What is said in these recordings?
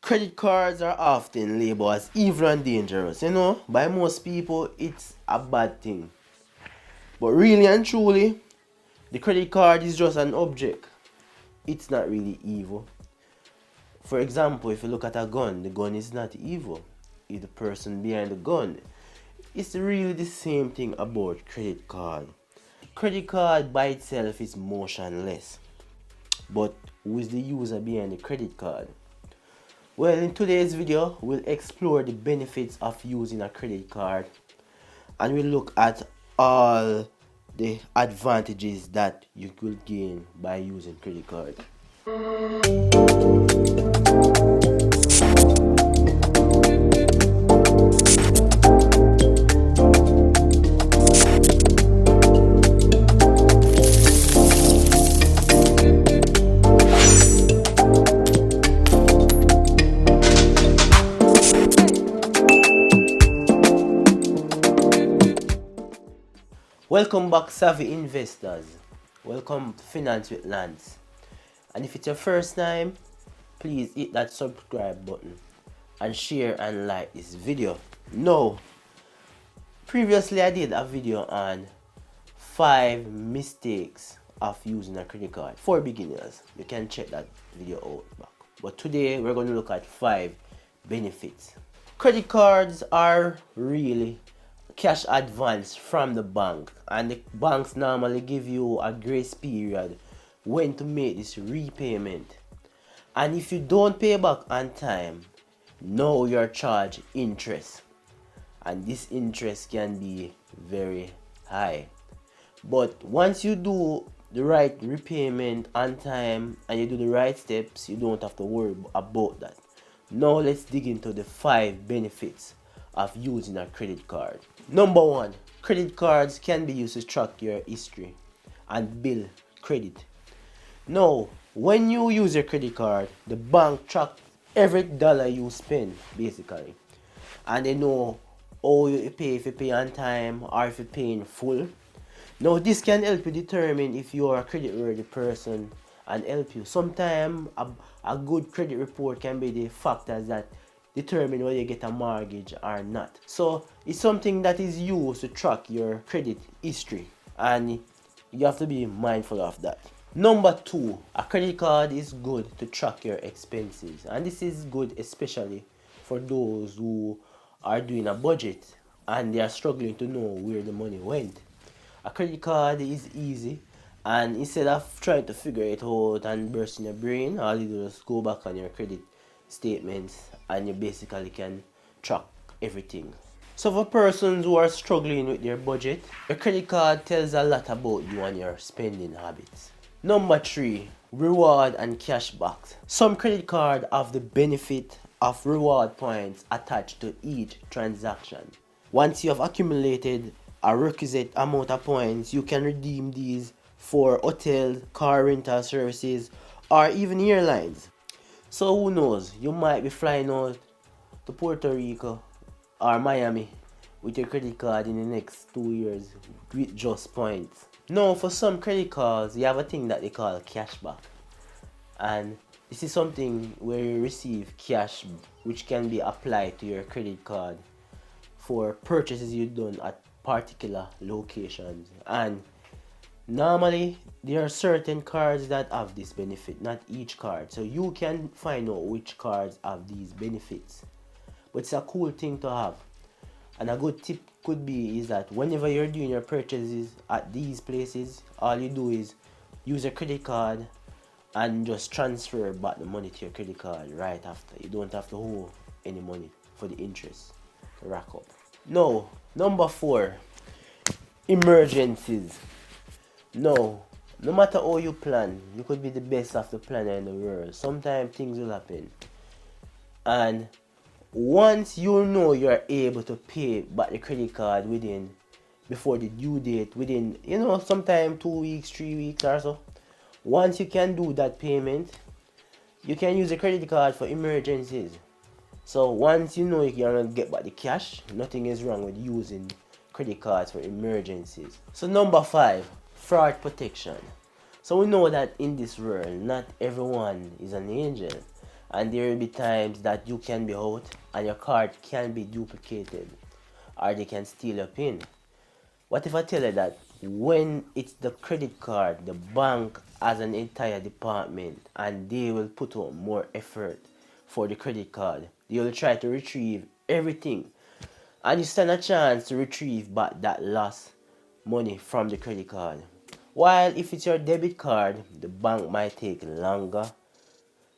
Credit cards are often labeled as evil and dangerous. By most people, it's a bad thing. But really and truly, the credit card is just an object. It's not really evil. For example, if you look at a gun, the gun is not evil. It's the person behind the gun. It's really the same thing about credit card. Credit card by itself is motionless. But who is the user behind the credit card? Well, in today's video, we'll explore the benefits of using a credit card, and we'll look at all the advantages that you could gain by using credit card. Welcome back, savvy investors. Welcome to Finance with Lance. And if it's your first time, please hit that subscribe button and share and like this video. Now, previously I did a video on 5 mistakes of using a credit card for beginners. You can check that video out back. But today we're going to look at 5 benefits. Credit cards are really cash advance from the bank, and the banks normally give you a grace period when to make this repayment. And if you don't pay back on time, now you're charged interest, and this interest can be very high. But once you do the right repayment on time and you do the right steps, you don't have to worry about that. Now let's dig into the 5 benefits of using a credit card. Number 1, credit cards can be used to track your history and build credit. Now, when you use your credit card, the bank tracks every dollar you spend basically, and they know how you pay, if you pay on time or if you pay in full. Now, this can help you determine if you are a credit-worthy person and help you. Sometimes a good credit report can be the factors that determine whether you get a mortgage or not. So it's something that is used to track your credit history, and you have to be mindful of that. Number 2, a credit card is good to track your expenses, and this is good especially for those who are doing a budget and they are struggling to know where the money went. A credit card is easy, and instead of trying to figure it out and bursting your brain, all you do is go back on your credit statements and you basically can track everything. So for persons who are struggling with their budget, your credit card tells a lot about you and your spending habits. Number 3, reward and cashback. Some credit cards have the benefit of reward points attached to each transaction. Once you have accumulated a requisite amount of points, you can redeem these for hotels, car rental services, or even airlines. So who knows, you might be flying out to Puerto Rico or Miami with your credit card in the next 2 years with just points. Now, for some credit cards, you have a thing that they call cashback, and this is something where you receive cash which can be applied to your credit card for purchases you've done at particular locations. And normally there are certain cards that have this benefit, not each card, so you can find out which cards have these benefits. But it's a cool thing to have. And a good tip could be is that whenever you're doing your purchases at these places, all you do is use your credit card and just transfer back the money to your credit card right after. You don't have to owe any money for the interest to rack up. Now, number 4, emergencies. No matter how you plan, you could be the best of the planner in the world. Sometimes things will happen, and once you know you're able to pay back the credit card before the due date, within sometime 2 weeks, 3 weeks or so, once you can do that payment, you can use the credit card for emergencies. So once you know you're gonna get back the cash, nothing is wrong with using credit cards for emergencies. So number 5, fraud protection. So we know that in this world, not everyone is an angel, and there will be times that you can be out and your card can be duplicated, or they can steal your PIN. What if I tell you that when it's the credit card, the bank has an entire department and they will put out more effort for the credit card. They will try to retrieve everything, and you stand a chance to retrieve back that lost money from the credit card. While if it's your debit card, the bank might take longer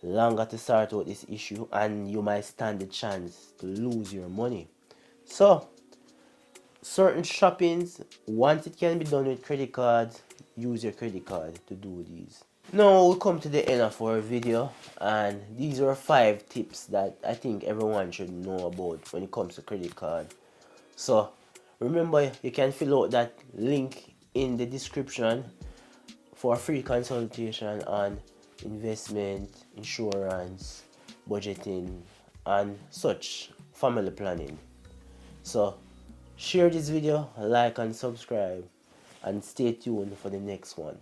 to sort out this issue, and you might stand the chance to lose your money. So certain shoppings, once it can be done with credit cards, use your credit card to do these. Now we come to the end of our video, and these are 5 tips that I think everyone should know about when it comes to credit card. So remember, you can fill out that link in the description for a free consultation on investment, insurance, budgeting, and such family planning. So share this video, like and subscribe, and stay tuned for the next one.